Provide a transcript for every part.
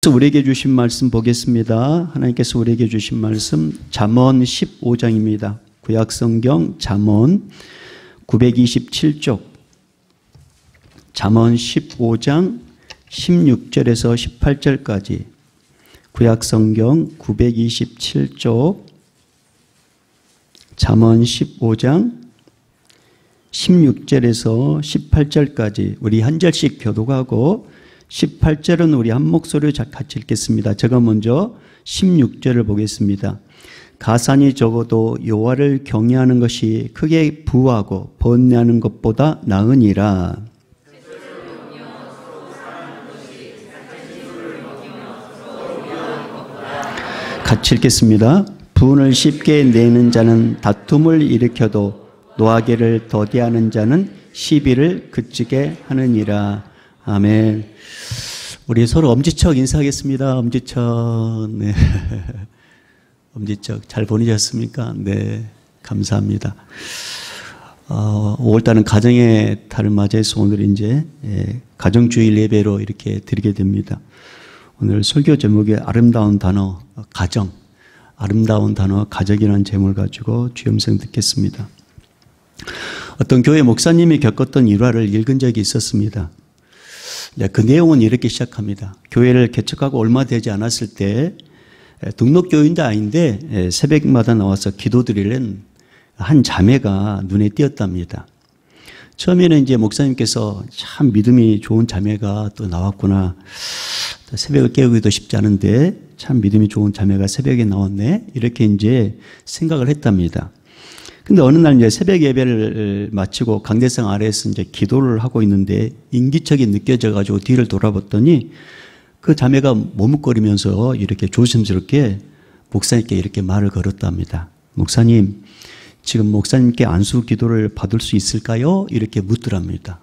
우리에게 주신 말씀 보겠습니다. 하나님께서 우리에게 주신 말씀 잠언 15장입니다. 구약성경 잠언 927쪽 잠언 15장 16절에서 18절까지 구약성경 927쪽 잠언 15장 16절에서 18절까지 우리 한 절씩 교독하고 18절은 우리 한 목소리로 같이 읽겠습니다. 제가 먼저 16절을 보겠습니다. 가산이 적어도 여호와를 경외하는 것이 크게 부하고 번뇌하는 것보다 나으니라. 같이 읽겠습니다. 분을 쉽게 내는 자는 다툼을 일으켜도 노하기를 더디하는 자는 시비를 그치게 하느니라. 아멘. 우리 서로 엄지척 인사하겠습니다. 엄지척. 네. 엄지척 잘 보내셨습니까? 네. 감사합니다. 5월달은 가정의 달을 맞이해서 오늘 이제 가정주일 예배로 이렇게 드리게 됩니다. 오늘 설교 제목이 아름다운 단어 가정. 아름다운 단어 가정이라는 제목을 가지고 주임성 듣겠습니다. 어떤 교회 목사님이 겪었던 일화를 읽은 적이 있었습니다. 그 내용은 이렇게 시작합니다. 교회를 개척하고 얼마 되지 않았을 때 등록교인도 아닌데 새벽마다 나와서 기도드리는 한 자매가 눈에 띄었답니다. 처음에는 이제 목사님께서 참 믿음이 좋은 자매가 또 나왔구나. 새벽을 깨우기도 쉽지 않은데 참 믿음이 좋은 자매가 새벽에 나왔네. 이렇게 이제 생각을 했답니다. 근데 어느 날 이제 새벽 예배를 마치고 강대상 아래에서 이제 기도를 하고 있는데 인기척이 느껴져가지고 뒤를 돌아봤더니 그 자매가 머뭇거리면서 이렇게 조심스럽게 목사님께 이렇게 말을 걸었답니다. 목사님, 지금 목사님께 안수 기도를 받을 수 있을까요? 이렇게 묻더랍니다.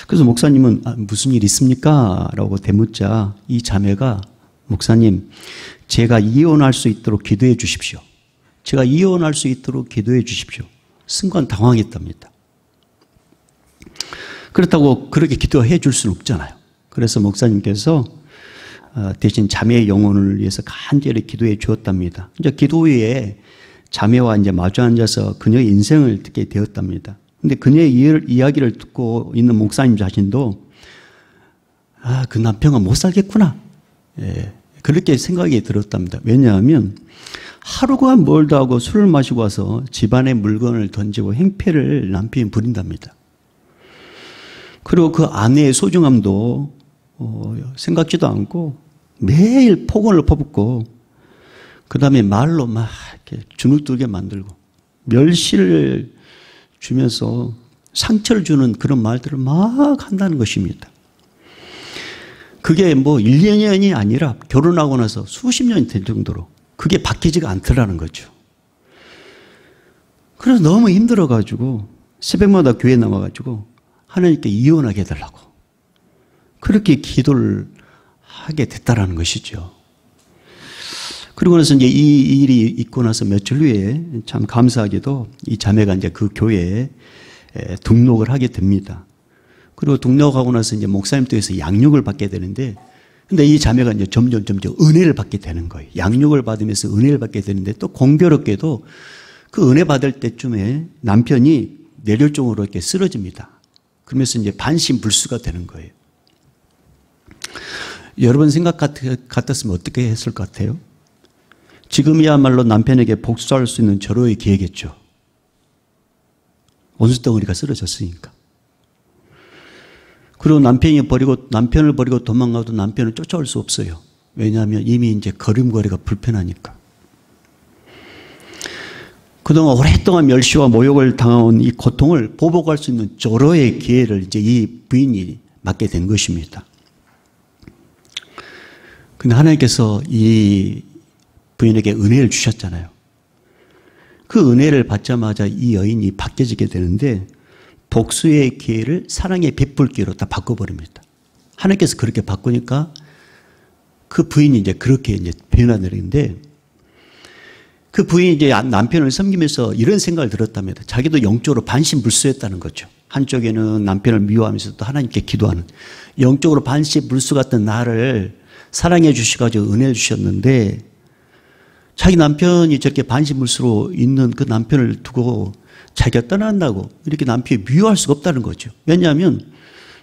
그래서 목사님은 무슨 일 있습니까? 라고 대묻자 이 자매가 목사님, 제가 이혼할 수 있도록 기도해 주십시오. 제가 이혼할 수 있도록 기도해 주십시오. 순간 당황했답니다. 그렇다고 그렇게 기도해 줄 수는 없잖아요. 그래서 목사님께서 대신 자매의 영혼을 위해서 간절히 기도해 주었답니다. 이제 기도 후에 자매와 이제 마주 앉아서 그녀의 인생을 듣게 되었답니다. 근데 그녀의 이야기를 듣고 있는 목사님 자신도 그 남편과 못 살겠구나. 그렇게 생각이 들었답니다. 왜냐하면 하루가 멀다 하고 술을 마시고 와서 집안에 물건을 던지고 행패를 남편이 부린답니다. 그리고 그 아내의 소중함도 생각지도 않고 매일 폭언을 퍼붓고 그 다음에 말로 막 이렇게 주눅들게 만들고 멸시를 주면서 상처를 주는 그런 말들을 막 한다는 것입니다. 그게 뭐 1, 2년이 아니라 결혼하고 나서 수십 년이 될 정도로 그게 바뀌지가 않더라는 거죠. 그래서 너무 힘들어가지고 새벽마다 교회 나와가지고 하나님께 이혼하게 해달라고 그렇게 기도를 하게 됐다라는 것이죠. 그리고 나서 이제 이 일이 있고 나서 며칠 후에 참 감사하게도 이 자매가 이제 그 교회에 등록을 하게 됩니다. 그리고 등록하고 나서 이제 목사님 댁에서 양육을 받게 되는데 근데 이 자매가 이제 점점 은혜를 받게 되는 거예요. 양육을 받으면서 은혜를 받게 되는데 또 공교롭게도 그 은혜 받을 때쯤에 남편이 뇌혈증으로 이렇게 쓰러집니다. 그러면서 이제 반신불수가 되는 거예요. 여러분 생각 같았으면 어떻게 했을 것 같아요? 지금이야말로 남편에게 복수할 수 있는 절호의 기회겠죠. 원수덩어리가 쓰러졌으니까. 그리고 남편을 버리고 도망가도 남편을 쫓아올 수 없어요. 왜냐하면 이미 이제 걸음걸이가 불편하니까. 그동안 오랫동안 멸시와 모욕을 당해온 이 고통을 보복할 수 있는 절호의 기회를 이제 이 부인이 맞게 된 것입니다. 근데 하나님께서 이 부인에게 은혜를 주셨잖아요. 그 은혜를 받자마자 이 여인이 바뀌어지게 되는데 복수의 기회를 사랑의 베풀기로 다 바꿔버립니다. 하나님께서 그렇게 바꾸니까 그 부인이 이제 그렇게 이제 변화되는데 그 부인이 이제 남편을 섬기면서 이런 생각을 들었답니다. 자기도 영적으로 반신불수했다는 거죠. 한쪽에는 남편을 미워하면서 또 하나님께 기도하는 영적으로 반신불수 같은 나를 사랑해 주셔가지고 은혜 주셨는데 자기 남편이 저렇게 반신불수로 있는 그 남편을 두고 자기가 떠난다고 이렇게 남편이 미워할 수가 없다는 거죠. 왜냐하면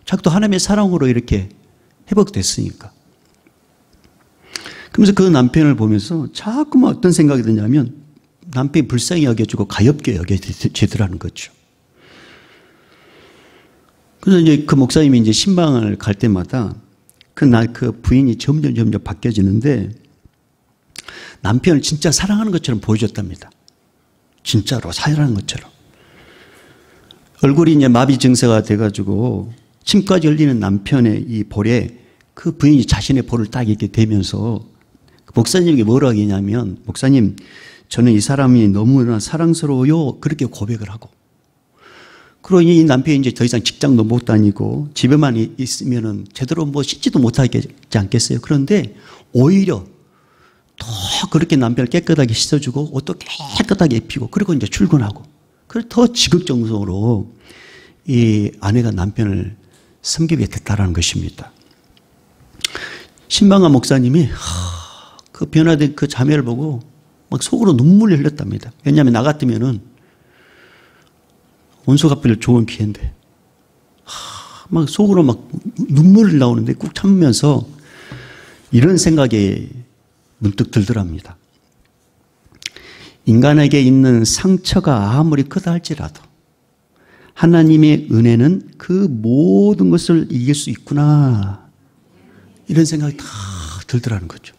자기도 하나님의 사랑으로 이렇게 회복됐으니까. 그러면서 그 남편을 보면서 자꾸만 어떤 생각이 드냐면 남편이 불쌍히 여겨주고 가엾게 여겨지더라는 거죠. 그래서 이제 그 목사님이 이제 신방을 갈 때마다 그 부인이 점점 바뀌어지는데 남편을 진짜 사랑하는 것처럼 보여줬답니다. 진짜로 사랑하는 것처럼. 얼굴이 이제 마비 증세가 돼가지고 침까지 흘리는 남편의 이 볼에 그 부인이 자신의 볼을 딱 이렇게 대면서 목사님에게 뭐라고 하냐면 목사님 저는 이 사람이 너무나 사랑스러워요. 그렇게 고백을 하고. 그러니 이 남편이 이제 더 이상 직장도 못 다니고 집에만 있으면은 제대로 뭐 씻지도 못하지 않겠어요. 그런데 오히려 더 그렇게 남편을 깨끗하게 씻어주고 옷도 깨끗하게 입히고 그리고 이제 출근하고. 그래서 더 지극정성으로 이 아내가 남편을 섬기게 됐다라는 것입니다. 신방한 목사님이 그 변화된 그 자매를 보고 막 속으로 눈물이 흘렸답니다. 왜냐하면 나 같으면은 원수 갚을 좋은 기회인데 막 속으로 막 눈물이 나오는데 꾹 참으면서 이런 생각이 문득 들더랍니다. 인간에게 있는 상처가 아무리 크다 할지라도 하나님의 은혜는 그 모든 것을 이길 수 있구나. 이런 생각이 다 들더라는 거죠.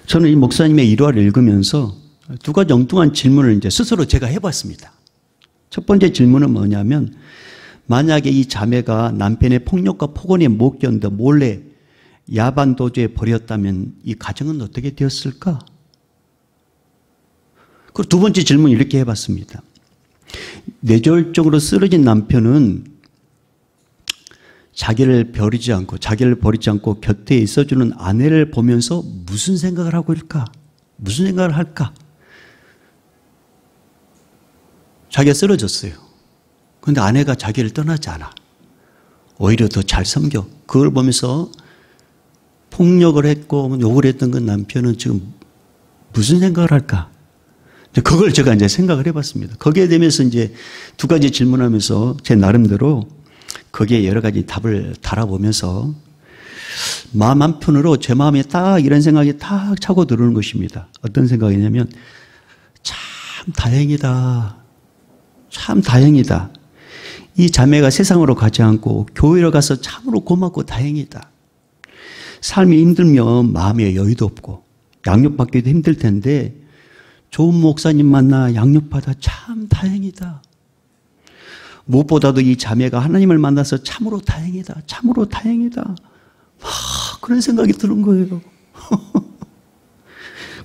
저는 이 목사님의 일화를 읽으면서 두 가지 엉뚱한 질문을 이제 스스로 제가 해봤습니다. 첫 번째 질문은 뭐냐면 만약에 이 자매가 남편의 폭력과 폭언에 못 견뎌 몰래 야반 도주에 버렸다면 이 가정은 어떻게 되었을까? 그리고 두 번째 질문 이렇게 해봤습니다. 뇌졸적으로 쓰러진 남편은 자기를 버리지 않고 곁에 있어주는 아내를 보면서 무슨 생각을 하고 있을까? 무슨 생각을 할까? 자기가 쓰러졌어요. 그런데 아내가 자기를 떠나지 않아. 오히려 더 잘 섬겨. 그걸 보면서 폭력을 했고 욕을 했던 그 남편은 지금 무슨 생각을 할까? 그걸 제가 이제 생각을 해봤습니다. 거기에 대해서 이제 두 가지 질문하면서 제 나름대로 거기에 여러 가지 답을 달아보면서 마음 한편으로 제 마음에 딱 이런 생각이 딱 차고 들어오는 것입니다. 어떤 생각이냐면 참 다행이다. 참 다행이다. 이 자매가 세상으로 가지 않고 교회로 가서 참으로 고맙고 다행이다. 삶이 힘들면 마음에 여유도 없고 양육받기도 힘들 텐데 좋은 목사님 만나 양육받아 참 다행이다. 무엇보다도 이 자매가 하나님을 만나서 참으로 다행이다. 참으로 다행이다. 그런 생각이 드는 거예요.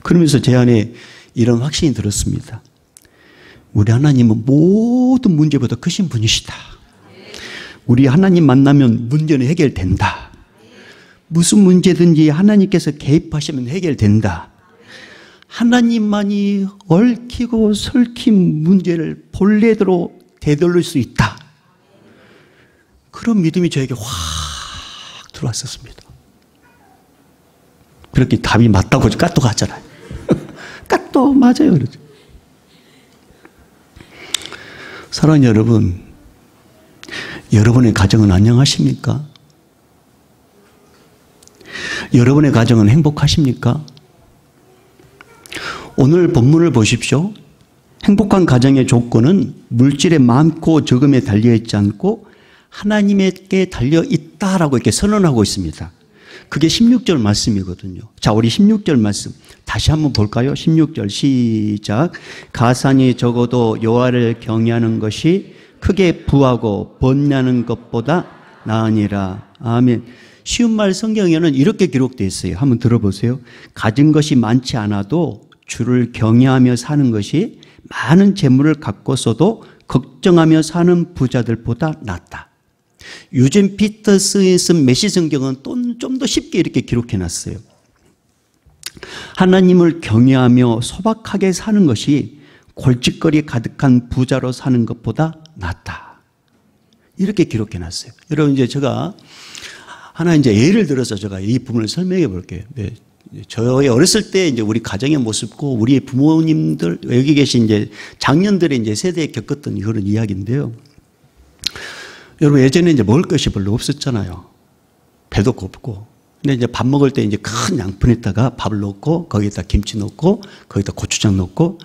그러면서 제 안에 이런 확신이 들었습니다. 우리 하나님은 모든 문제보다 크신 분이시다. 우리 하나님 만나면 문제는 해결된다. 무슨 문제든지 하나님께서 개입하시면 해결된다. 하나님만이 얽히고 설킨 문제를 본래대로 되돌릴 수 있다. 그런 믿음이 저에게 확 들어왔었습니다. 그렇게 답이 맞다고 까또 가잖아요. 까또 맞아요. 그러죠. 사랑하는 여러분, 여러분의 가정은 안녕하십니까? 여러분의 가정은 행복하십니까? 오늘 본문을 보십시오. 행복한 가정의 조건은 물질의 많고 적음에 달려있지 않고 하나님에게 달려있다라고 이렇게 선언하고 있습니다. 그게 16절 말씀이거든요. 자, 우리 16절 말씀 다시 한번 볼까요? 16절 시작. 가산이 적어도 여호와를 경외하는 것이 크게 부하고 번뇌하는 것보다 나으니라. 아멘. 쉬운 말 성경에는 이렇게 기록되어 있어요. 한번 들어보세요. 가진 것이 많지 않아도 주를 경외하며 사는 것이 많은 재물을 갖고서도 걱정하며 사는 부자들보다 낫다. 유진 피터스의 쓴 메시 성경은 좀 더 쉽게 이렇게 기록해놨어요. 하나님을 경외하며 소박하게 사는 것이 골칫거리 가득한 부자로 사는 것보다 낫다. 이렇게 기록해놨어요. 여러분 이제 제가 하나 이제 예를 들어서 제가 이 부분을 설명해 볼게요. 네. 저의 어렸을 때 이제 우리 가정의 모습고 우리 부모님들 여기 계신 이제 장년들의 이제 세대에 겪었던 그런 이야기인데요. 여러분 예전에 이제 먹을 것이 별로 없었잖아요. 배도 고프고. 근데 이제 밥 먹을 때 이제 큰 양푼에다가 밥을 넣고 거기에다 김치 넣고 거기다 고추장 넣고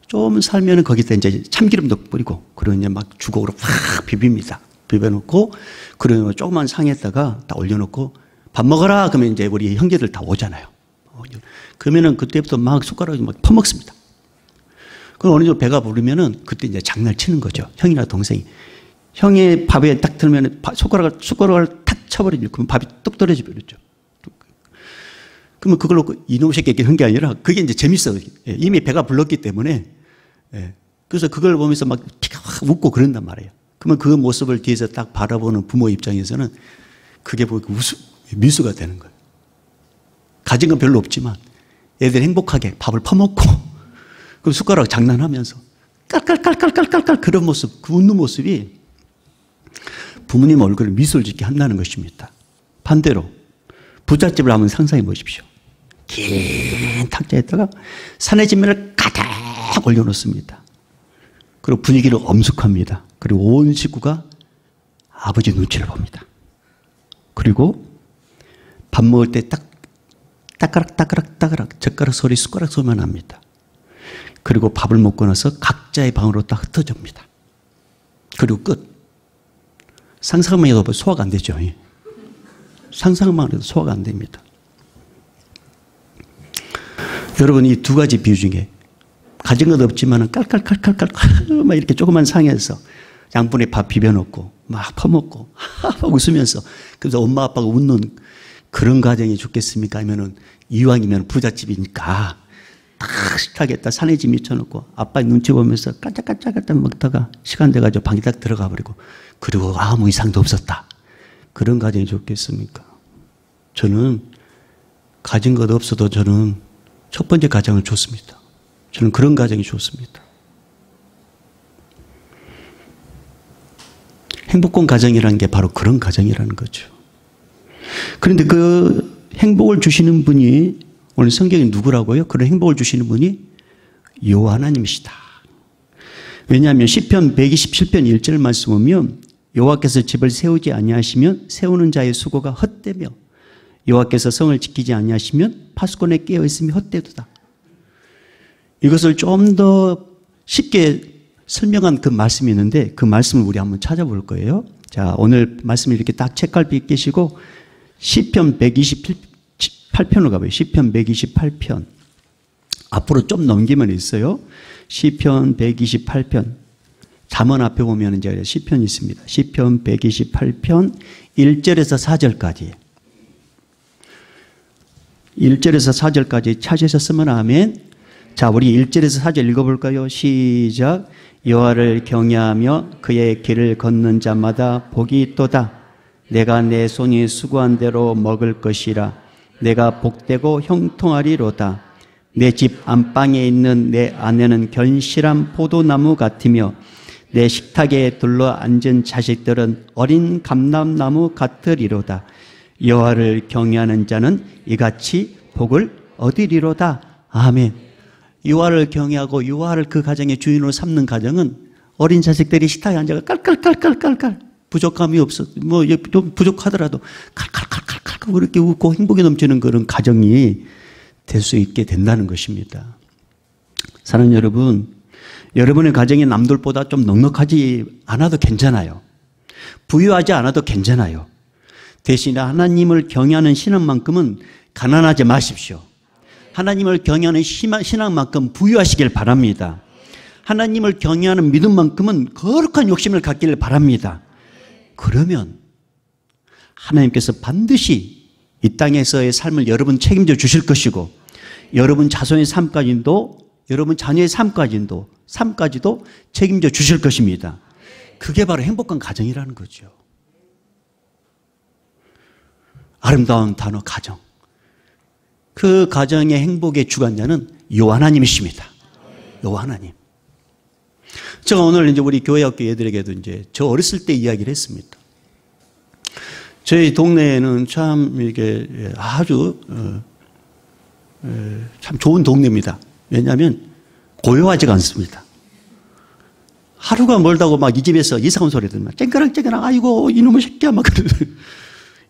좀 살면은 거기다 이제 참기름도 뿌리고 그리고 이제 막 주걱으로 확 비빕니다. 비벼놓고 그리고 조그만 상에다가 딱 올려놓고 밥 먹어라 그러면 이제 우리 형제들 다 오잖아요. 그러면은 그때부터 막 숟가락으로 막 퍼먹습니다. 그럼 어느 정도 배가 부르면은 그때 이제 장난을 치는 거죠. 형이나 동생이. 형의 밥에 딱 들면 숟가락을 탁 쳐버리죠. 그러면 밥이 뚝 떨어져 버렸죠. 그러면 그걸로 이놈 새끼 한 게 아니라 그게 이제 재밌어요. 이미 배가 불렀기 때문에. 그래서 그걸 보면서 막 피가 확 웃고 그런단 말이에요. 그러면 그 모습을 뒤에서 딱 바라보는 부모 입장에서는 그게 보고 미수가 되는 거예요. 가진 건 별로 없지만 애들 행복하게 밥을 퍼먹고 그 숟가락 장난하면서 깔깔깔깔깔깔 그런 모습, 그 웃는 모습이 부모님 얼굴에 미소를 짓게 한다는 것입니다. 반대로 부잣집을 한번 상상해 보십시오. 긴 탁자에다가 산의 진면을 가득 올려놓습니다. 그리고 분위기를 엄숙합니다. 그리고 온 식구가 아버지 눈치를 봅니다. 그리고 밥 먹을 때 딱 따가락 젓가락 소리 숟가락 소리만 납니다. 그리고 밥을 먹고 나서 각자의 방으로 딱 흩어집니다. 그리고 끝. 상상만 해도 소화가 안 되죠. 상상만 해도 소화가 안 됩니다. 여러분 이 두 가지 비유 중에 가진 것 없지만 깔깔깔깔깔 막 이렇게 조그만 상에서 양푼에 밥 비벼놓고 막 퍼먹고 웃으면서 그래서 엄마 아빠가 웃는 그런 가정이 좋겠습니까? 아니면은 이왕이면 부잣집이니까 딱 식탁에다 산에 집 미쳐놓고 아빠 눈치 보면서 까짝까짝 먹다가 시간 돼가지고 방에 딱 들어가 버리고 그리고 아무 이상도 없었다. 그런 가정이 좋겠습니까? 저는 가진 것 없어도 저는 첫 번째 가정을 좋습니다. 저는 그런 가정이 좋습니다. 행복한 가정이라는 게 바로 그런 가정이라는 거죠. 그런데 그 행복을 주시는 분이 오늘 성경이 누구라고요? 그런 행복을 주시는 분이 여호와 하나님이시다. 왜냐하면 시편 127편 1절 말씀 보면 여호와께서 집을 세우지 아니하시면 세우는 자의 수고가 헛되며 여호와께서 성을 지키지 아니하시면 파수꾼에 깨어 있음이 헛되도다. 이것을 좀 더 쉽게 설명한 그 말씀이 있는데 그 말씀을 우리 한번 찾아볼 거예요. 자, 오늘 말씀을 이렇게 딱 책갈피 끼시고 시편 128편으로 가봐요. 시편 128편. 앞으로 좀 넘기면 있어요. 시편 128편. 잠언 앞에 보면 이제 시편이 있습니다. 시편 128편 1절에서 4절까지. 1절에서 4절까지 찾으셨으면 아멘. 자, 우리 1절에서 4절 읽어볼까요? 시작. 여호와를 경외하며 그의 길을 걷는 자마다 복이 있도다. 내가 내 손이 수고한 대로 먹을 것이라. 내가 복되고 형통하리로다. 내 집 안방에 있는 내 아내는 견실한 포도나무 같으며 내 식탁에 둘러 앉은 자식들은 어린 감람나무 같으리로다. 여호와를 경외하는 자는 이같이 복을 얻으리로다. 아멘. 여호와를 경외하고 여호와를 그 가정의 주인으로 삼는 가정은 어린 자식들이 식탁에 앉아서 깔깔깔깔깔깔 부족함이 없어. 뭐 좀 부족하더라도 칼칼칼칼칼 그렇게 웃고 행복이 넘치는 그런 가정이 될 수 있게 된다는 것입니다. 사랑하는 여러분, 여러분의 가정이 남들보다 좀 넉넉하지 않아도 괜찮아요. 부유하지 않아도 괜찮아요. 대신에 하나님을 경외하는 신앙만큼은 가난하지 마십시오. 하나님을 경외하는 신앙만큼 부유하시길 바랍니다. 하나님을 경외하는 믿음만큼은 거룩한 욕심을 갖기를 바랍니다. 그러면 하나님께서 반드시 이 땅에서의 삶을 여러분 책임져 주실 것이고 여러분 자손의 삶까지도 여러분 자녀의 삶까지도 책임져 주실 것입니다. 그게 바로 행복한 가정이라는 거죠. 아름다운 단어 가정. 그 가정의 행복의 주관자는 여호와 하나님이십니다. 여호와 하나님. 제가 오늘 이제 우리 교회 학교 애들에게도 이제 저 어렸을 때 이야기를 했습니다. 저희 동네에는 참 이게 아주 참 좋은 동네입니다. 왜냐하면 고요하지가 않습니다. 하루가 멀다고 막 이 집에서 이상한 소리 들으면 쨍그랑쨍그랑 아이고 이놈의 새끼야 막 그러더라고요.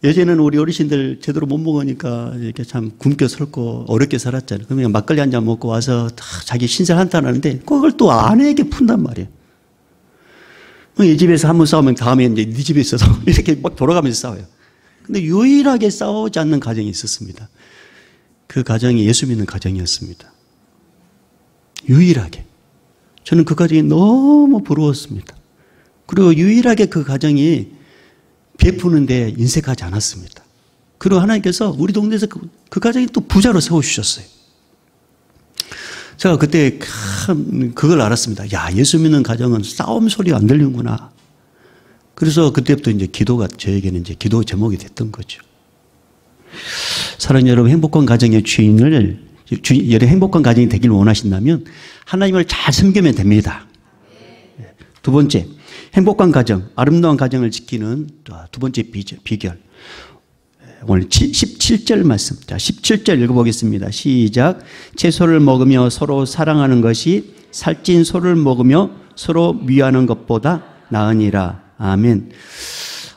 예전에는 우리 어르신들 제대로 못 먹으니까 이렇게 참 굶겨 살고 어렵게 살았잖아요. 그러면 막걸리 한 잔 먹고 와서 자기 신세 한탄하는데 그걸 또 아내에게 푼단 말이에요. 이 집에서 한 번 싸우면 다음에 이제 네 집에 있어서 이렇게 막 돌아가면서 싸워요. 근데 유일하게 싸우지 않는 가정이 있었습니다. 그 가정이 예수 믿는 가정이었습니다. 유일하게. 저는 그 가정이 너무 부러웠습니다. 그리고 유일하게 그 가정이 베푸는데 인색하지 않았습니다. 그리고 하나님께서 우리 동네에서 그 가정이 또 부자로 세워주셨어요. 제가 그때 그걸 알았습니다. 야, 예수 믿는 가정은 싸움 소리가 안 들리는구나. 그래서 그때부터 이제 기도가 저에게는 이제 기도 제목이 됐던 거죠. 사랑하는 여러분, 행복한 가정의 주인을 행복한 가정이 되길 원하신다면 하나님을 잘 섬기면 됩니다. 두 번째, 행복한 가정, 아름다운 가정을 지키는 두 번째 비결. 오늘 17절 말씀. 자, 17절 읽어보겠습니다. 시작. 채소를 먹으며 서로 사랑하는 것이 살찐 소를 먹으며 서로 미워하는 것보다 나으니라. 아멘.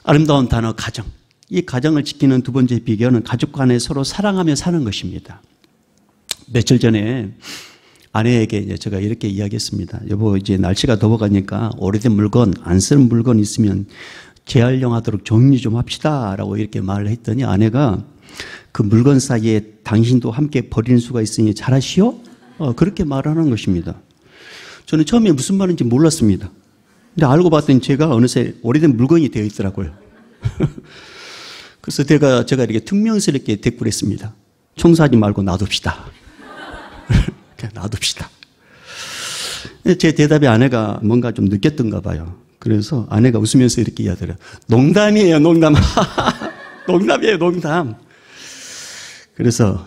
아름다운 단어 가정. 이 가정을 지키는 두 번째 비결은 가족 간에 서로 사랑하며 사는 것입니다. 며칠 전에 아내에게 이제 제가 이렇게 이야기했습니다. 여보, 이제 날씨가 더워가니까 오래된 물건, 안 쓰는 물건 있으면 재활용하도록 정리 좀 합시다 라고 이렇게 말을 했더니 아내가 그 물건 사이에 당신도 함께 버리는 수가 있으니 잘하시오? 그렇게 말하는 것입니다. 저는 처음에 무슨 말인지 몰랐습니다. 근데 알고 봤더니 제가 어느새 오래된 물건이 되어 있더라고요. 그래서 제가 이렇게 퉁명스럽게 대꾸했습니다. 청소하지 말고 놔둡시다. 그냥 놔둡시다. 제 대답에 아내가 뭔가 좀 느꼈던가 봐요. 그래서 아내가 웃으면서 이렇게 이야기하더라고요. 농담이에요, 농담. 농담이에요, 농담. 그래서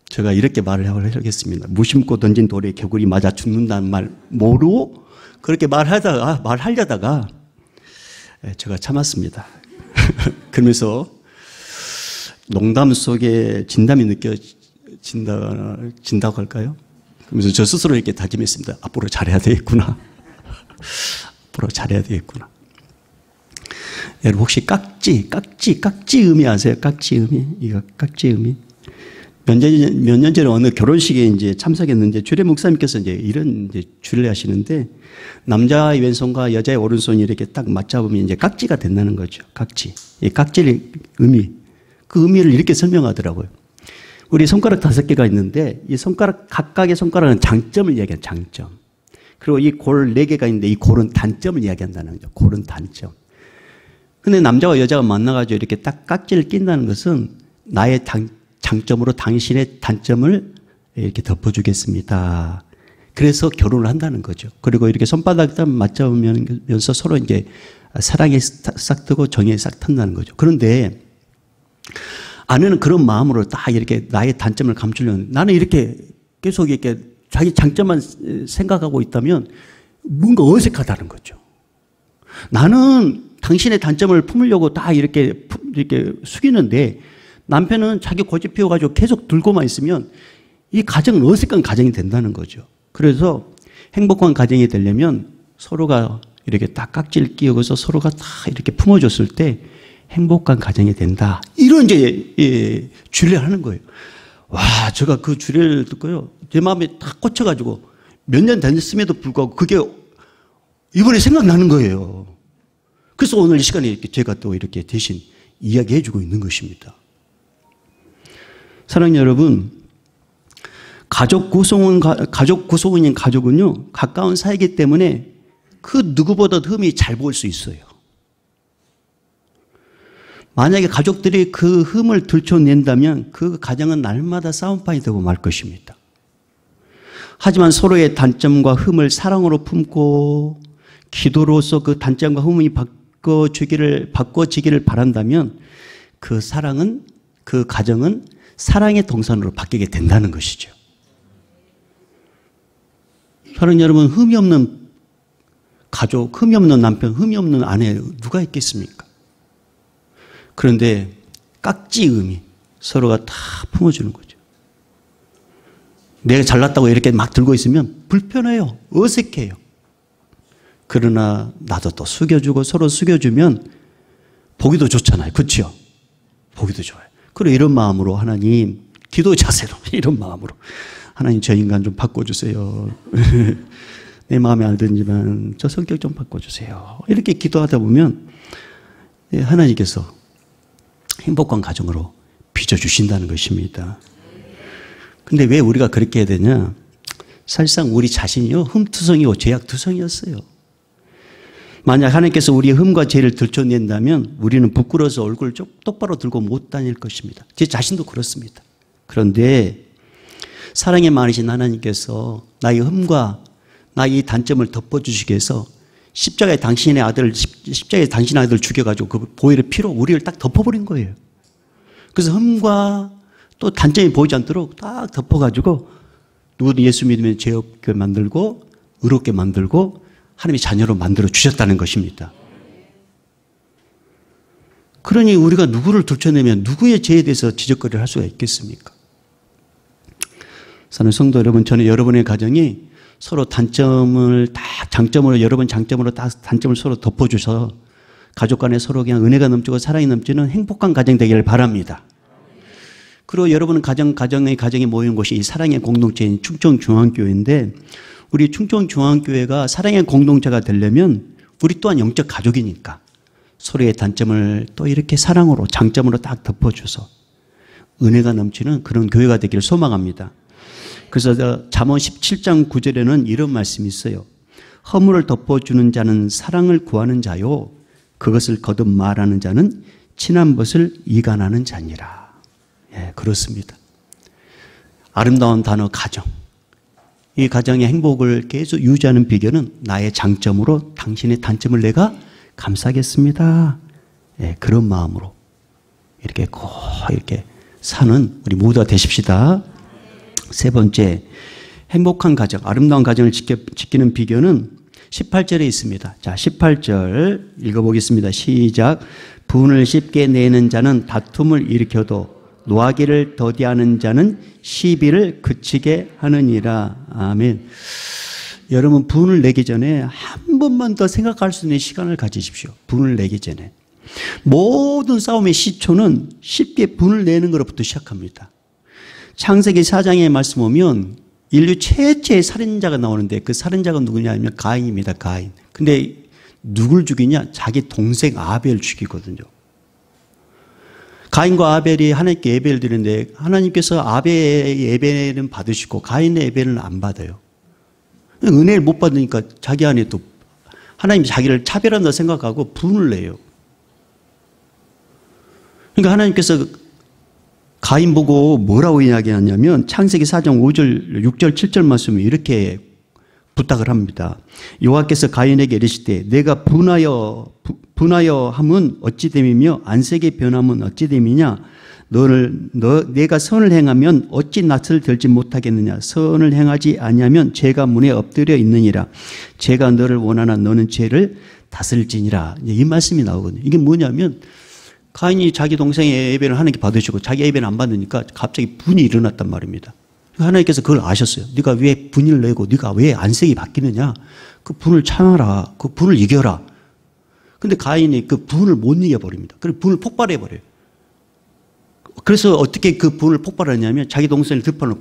제가 이렇게 말을 하겠습니다. 무심코 던진 돌에 개구리 맞아 죽는다는 말 모르고 그렇게 말하려다가 제가 참았습니다. 그러면서 농담 속에 진담이 느껴진다고 할까요? 그러면서 저 스스로 이렇게 다짐했습니다. 앞으로 잘해야 되겠구나. 앞으로 잘해야 되겠구나. 여러분 혹시 깍지 의미 아세요? 깍지 의미? 이거 깍지 의미? 몇 년 전에 어느 결혼식에 이제 참석했는데 주례 목사님께서 이제 이런 이제 주례 하시는데 남자의 왼손과 여자의 오른손이 이렇게 딱 맞잡으면 이제 깍지가 된다는 거죠. 깍지. 이 깍지의 의미. 그 의미를 이렇게 설명하더라고요. 우리 손가락 5개가 있는데 이 손가락, 각각의 손가락은 장점을 이야기하는 장점. 그리고 이 골 4개가 있는데 이 골은 단점을 이야기한다는 거죠. 골은 단점. 근데 남자와 여자가 만나가지고 이렇게 딱 깍지를 낀다는 것은 나의 장점으로 당신의 단점을 이렇게 덮어주겠습니다. 그래서 결혼을 한다는 거죠. 그리고 이렇게 손바닥 맞잡으면서 서로 이제 사랑이 싹 트고 정이 싹 튼다는 거죠. 그런데 아내는 그런 마음으로 딱 이렇게 나의 단점을 감추려는, 나는 이렇게 계속 이렇게 자기 장점만 생각하고 있다면 뭔가 어색하다는 거죠. 나는 당신의 단점을 품으려고 다 이렇게 숙이는데 남편은 자기 고집 피워가지고 계속 들고만 있으면 이 가정은 어색한 가정이 된다는 거죠. 그래서 행복한 가정이 되려면 서로가 이렇게 딱 깍지를 끼우고서 서로가 다 이렇게 품어줬을 때 행복한 가정이 된다. 이런 이제 주례를 하는 거예요. 와, 제가 그 주례를 듣고요. 제 마음에 딱 꽂혀가지고 몇 년 다녔음에도 불구하고 그게 이번에 생각나는 거예요. 그래서 오늘 이 시간에 이렇게 제가 또 이렇게 대신 이야기해주고 있는 것입니다. 사랑하는 여러분, 가족 구성원인 가족은요, 가까운 사이기 때문에 그 누구보다 흠이 잘 보일 수 있어요. 만약에 가족들이 그 흠을 들춰낸다면 그 가정은 날마다 싸움판이 되고 말 것입니다. 하지만 서로의 단점과 흠을 사랑으로 품고 기도로서 그 단점과 흠이 바꿔지기를 바란다면 그 사랑은, 그 가정은 사랑의 동산으로 바뀌게 된다는 것이죠. 사랑하는 여러분, 흠이 없는 가족, 흠이 없는 남편, 흠이 없는 아내 누가 있겠습니까? 그런데 깍지음이 서로가 다 품어주는 거죠. 내가 잘났다고 이렇게 막 들고 있으면 불편해요. 어색해요. 그러나 나도 또 숙여주고 서로 숙여주면 보기도 좋잖아요. 그렇죠? 보기도 좋아요. 그리고 이런 마음으로 하나님, 기도 자세로 이런 마음으로 하나님 저 인간 좀 바꿔주세요. 내 마음에 안 들지만 저 성격 좀 바꿔주세요. 이렇게 기도하다 보면 하나님께서 행복한 가정으로 빚어주신다는 것입니다. 근데 왜 우리가 그렇게 해야 되냐? 사실상 우리 자신이요, 흠투성이고 죄악투성이었어요. 만약 하나님께서 우리의 흠과 죄를 들춰낸다면 우리는 부끄러워서 얼굴을 똑바로 들고 못 다닐 것입니다. 제 자신도 그렇습니다. 그런데 사랑의 많으신 하나님께서 나의 흠과 나의 단점을 덮어주시기 위해서 십자가에 당신의 아들을 죽여가지고 그 보혈의 피로 우리를 딱 덮어버린 거예요. 그래서 흠과 또 단점이 보이지 않도록 딱 덮어가지고 누구든 예수 믿으면 죄 없게 만들고 의롭게 만들고 하나님의 자녀로 만들어 주셨다는 것입니다. 그러니 우리가 누구를 들춰내면 누구의 죄에 대해서 지적거리를 할 수가 있겠습니까? 사랑하는 성도 여러분, 저는 여러분의 가정이 서로 단점을 다 장점으로, 여러분 장점으로 다 단점을 서로 덮어주셔서 가족 간에 서로 그냥 은혜가 넘치고 사랑이 넘치는 행복한 가정 되기를 바랍니다. 그리고 여러분은 가정이 모이는 곳이 이 사랑의 공동체인 충청중앙교회인데, 우리 충청중앙교회가 사랑의 공동체가 되려면 우리 또한 영적 가족이니까 서로의 단점을 또 이렇게 사랑으로, 장점으로 딱 덮어줘서 은혜가 넘치는 그런 교회가 되기를 소망합니다. 그래서 잠언 17장 9절에는 이런 말씀이 있어요. 허물을 덮어주는 자는 사랑을 구하는 자요, 그것을 거듭 말하는 자는 친한 것을 이간하는 자니라. 예, 그렇습니다. 아름다운 단어 가정. 이 가정의 행복을 계속 유지하는 비결은 나의 장점으로 당신의 단점을 내가 감싸겠습니다. 예, 그런 마음으로 이렇게 꼭 이렇게 사는 우리 모두가 되십시다. 세 번째, 행복한 가정, 아름다운 가정을 지키는 비결은 18절에 있습니다. 자, 18절 읽어보겠습니다. 시작. 분을 쉽게 내는 자는 다툼을 일으켜도 노하기를 더디하는 자는 시비를 그치게 하느니라. 아멘. 여러분, 분을 내기 전에 한 번만 더 생각할 수 있는 시간을 가지십시오. 분을 내기 전에. 모든 싸움의 시초는 쉽게 분을 내는 것부터 시작합니다. 창세기 4장에 말씀 보면 인류 최초의 살인자가 나오는데 그 살인자가 누구냐 하면 가인입니다. 가인. 근데 누굴 죽이냐? 자기 동생 아벨 죽이거든요. 가인과 아벨이 하나님께 예배를 드리는데 하나님께서 아벨의 예배는 받으시고 가인의 예배는 안 받아요. 은혜를 못 받으니까 자기 안에 또 하나님이 자기를 차별한다 생각하고 분을 내요. 그러니까 하나님께서 가인 보고 뭐라고 이야기하냐면 창세기 4장 5절, 6절, 7절 말씀에 이렇게 부탁을 합니다. 여호와께서 가인에게 이르시되 내가 분하여 함은 어찌 됨이며 안색이 변함은 어찌 됨이냐. 내가 선을 행하면 어찌 낯을 들지 못하겠느냐. 선을 행하지 아니하면 죄가 문에 엎드려 있느니라. 죄가 너를 원하나 너는 죄를 다스릴지니라. 이 말씀이 나오거든요. 이게 뭐냐면 가인이 자기 동생의 예배를 하나님께 받으시고 자기 예배는 안 받으니까 갑자기 분이 일어났단 말입니다. 하나님께서 그걸 아셨어요. 네가 왜 분을 내고 네가 왜 안색이 바뀌느냐. 그 분을 참아라. 그 분을 이겨라. 근데 가인이 그 분을 못 이겨버립니다. 그래서 분을 폭발해버려요. 그래서 어떻게 그 분을 폭발하냐면 자기 동생을 들판으로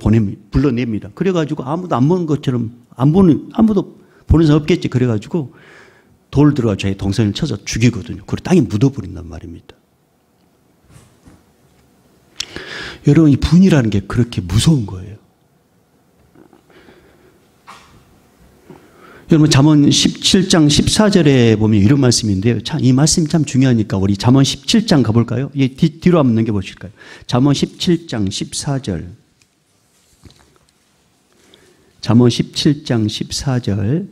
불러냅니다. 그래가지고 아무도 안 보는 것처럼 아무도 보는 사람 없겠지. 그래가지고 돌 들어가 자기 동생을 쳐서 죽이거든요. 그리고 땅에 묻어버린단 말입니다. 여러분, 이 분이라는 게 그렇게 무서운 거예요. 여러분, 잠언 17장 14절에 보면 이런 말씀인데요. 참, 이 말씀이 참 중요하니까 우리 잠언 17장 가볼까요? 뒤로 한번 넘겨보실까요? 잠언 17장 14절. 잠언 17장 14절.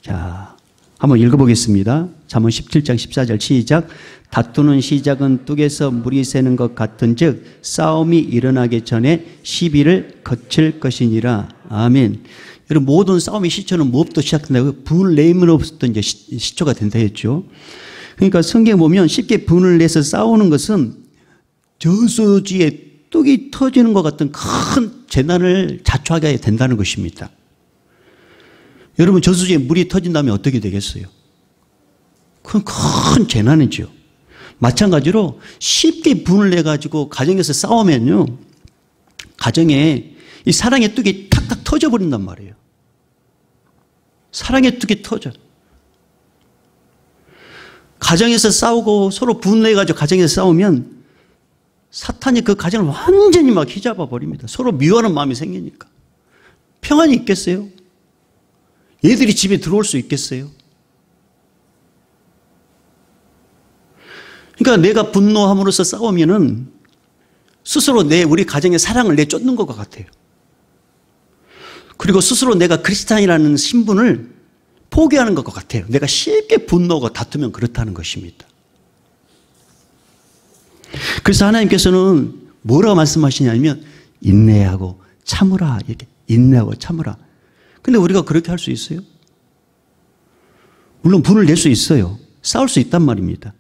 자, 한번 읽어보겠습니다. 잠언 17장 14절 시작. 다투는 시작은 뚝에서 물이 새는 것 같은 즉 싸움이 일어나기 전에 시비를 거칠 것이니라. 아멘. 여러분, 모든 싸움의 시초는 무엇부터 시작된다고요? 분을 내면으로부터 이제 시초가 된다 했죠. 그러니까 성경에 보면 쉽게 분을 내서 싸우는 것은 저수지에 뚝이 터지는 것 같은 큰 재난을 자초하게 된다는 것입니다. 여러분, 저수지에 물이 터진다면 어떻게 되겠어요? 그건 큰 재난이죠. 마찬가지로 쉽게 분을 내가지고 가정에서 싸우면요, 가정에 이 사랑의 뚝이 탁탁 터져버린단 말이에요. 사랑의 뚝이 터져. 가정에서 싸우고 서로 분내가지고 가정에서 싸우면 사탄이 그 가정을 완전히 막 휘잡아 버립니다. 서로 미워하는 마음이 생기니까. 평안이 있겠어요? 얘들이 집에 들어올 수 있겠어요? 그러니까 내가 분노함으로써 싸우면은 스스로 우리 가정의 사랑을 내쫓는 것 같아요. 그리고 스스로 내가 크리스찬이라는 신분을 포기하는 것 같아요. 내가 쉽게 분노하고 다투면 그렇다는 것입니다. 그래서 하나님께서는 뭐라고 말씀하시냐면 인내하고 참으라, 이렇게 인내하고 참으라. 근데 우리가 그렇게 할 수 있어요? 물론 분을 낼 수 있어요. 싸울 수 있단 말입니다.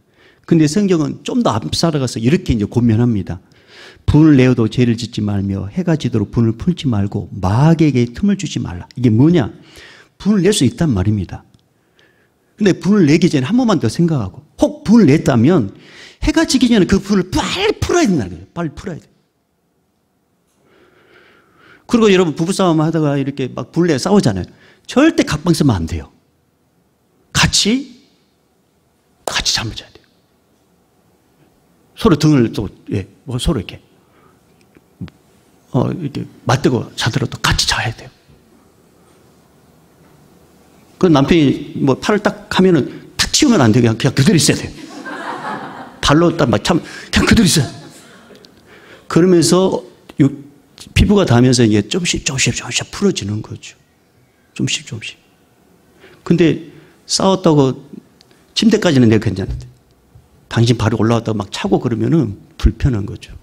근데 성경은 좀 더 앞서가서 이렇게 이제 권면합니다. 분을 내어도 죄를 짓지 말며 해가 지도록 분을 풀지 말고 마귀에게 틈을 주지 말라. 이게 뭐냐? 분을 낼 수 있단 말입니다. 근데 분을 내기 전에 한 번만 더 생각하고, 혹 분을 냈다면 해가 지기 전에 그 분을 빨리 풀어야 된다는 거예요. 빨리 풀어야 돼요. 그리고 여러분, 부부싸움 하다가 이렇게 막 분을 내 싸우잖아요. 절대 각방 쓰면 안 돼요. 같이 잠을 자야 돼요. 서로 등을 또, 서로 이렇게 맞대고 자더라도 같이 자야 돼요. 그 남편이 뭐 팔을 딱 하면은 탁 치우면 안 되고 그냥 그대로 있어야 돼요. 발로 딱 막 그냥 그대로 있어야 돼요. 그러면서 피부가 닿으면서 이게 조금씩 풀어지는 거죠. 조금씩. 근데 싸웠다고 침대까지는 내가 괜찮은데 당신 발이 올라왔다고 막 차고 그러면은 불편한 거죠.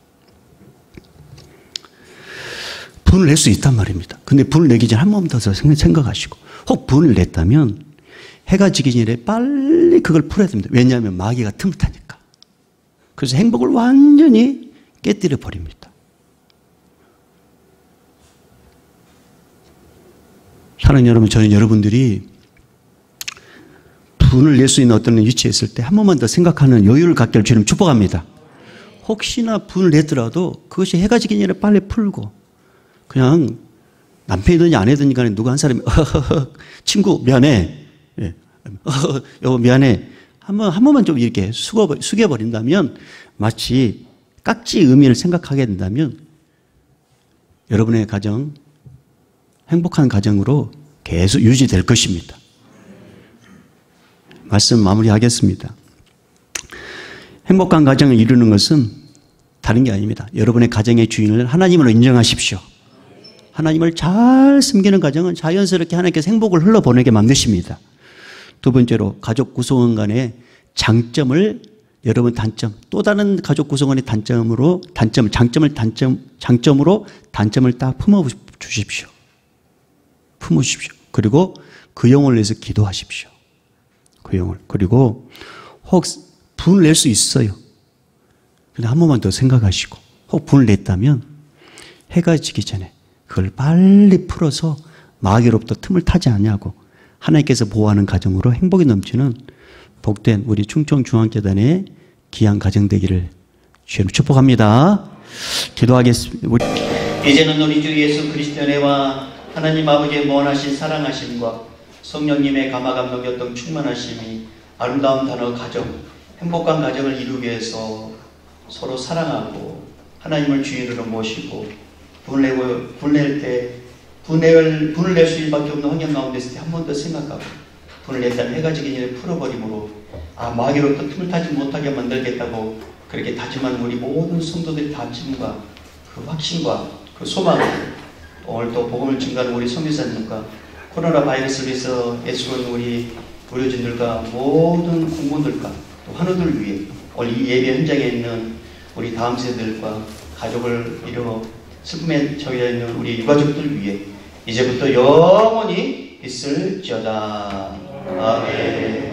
분을 낼 수 있단 말입니다. 근데 분을 내기 전에 한 번 더 생각하시고, 혹 분을 냈다면 해가 지기 전에 빨리 그걸 풀어야 됩니다. 왜냐하면 마귀가 틈을 타니까. 그래서 행복을 완전히 깨뜨려 버립니다. 사랑하는 여러분, 저는 여러분들이 분을 낼 수 있는 어떤 위치에 있을 때 한 번만 더 생각하는 여유를 갖기를 주님 축복합니다. 혹시나 분을 냈더라도 그것이 해가 지기 전에 빨리 풀고, 그냥 남편이든지 아내든지 간에 누구 한 사람이 친구 미안해, 여보 미안해, 한 번만 좀 이렇게 숙여버린다면, 마치 깍지 의미를 생각하게 된다면 여러분의 가정 행복한 가정으로 계속 유지될 것입니다. 말씀 마무리하겠습니다. 행복한 가정을 이루는 것은 다른 게 아닙니다. 여러분의 가정의 주인을 하나님으로 인정하십시오. 하나님을 잘 섬기는 가정은 자연스럽게 하나님께서 행복을 흘러보내게 만드십니다. 두 번째로, 가족 구성원 간의 장점을, 여러분 단점, 또 다른 가족 구성원의 장점으로 딱 품어주십시오. 그리고 그 영혼을 위해서 기도하십시오. 그 영혼을. 그리고 혹 분을 낼 수 있어요. 근데 한 번만 더 생각하시고, 혹 분을 냈다면 해가 지기 전에 그걸 빨리 풀어서 마귀로부터 틈을 타지 않냐고 하나님께서 보호하는 가정으로 행복이 넘치는 복된 우리 충청중앙재단의 귀한 가정 되기를 주님 축복합니다. 기도하겠습니다. 이제는 우리 주 예수 그리스도의 은혜와 하나님 아버지의 무한하신 사랑하심과 성령님의 감화감동 교통 충만하심이 아름다운 단어 가정, 행복한 가정을 이루기 위해서 서로 사랑하고 하나님을 주인으로 모시고 분을 낼 수밖에 없는 환경 가운데 있을 때 한 번 더 생각하고, 분을 냈다면 해가 지기 전에 풀어버림으로 마귀로부터 틈을 타지 못하게 만들겠다고 그렇게 다짐한 우리 모든 성도들의 다짐과 그 확신과 그 소망을, 오늘 또 복음을 증가하는 우리 선교사님과 코로나 바이러스를 위해서 애쓰는 우리 의료진들과 모든 공무원들과 또 환우들 위해 오늘 이 예배 현장에 있는 우리 다음 세대들과 가족을 이루어 슬픔에 처해 있는 우리 유가족들 위해 이제부터 영원히 있을지어다. 아멘.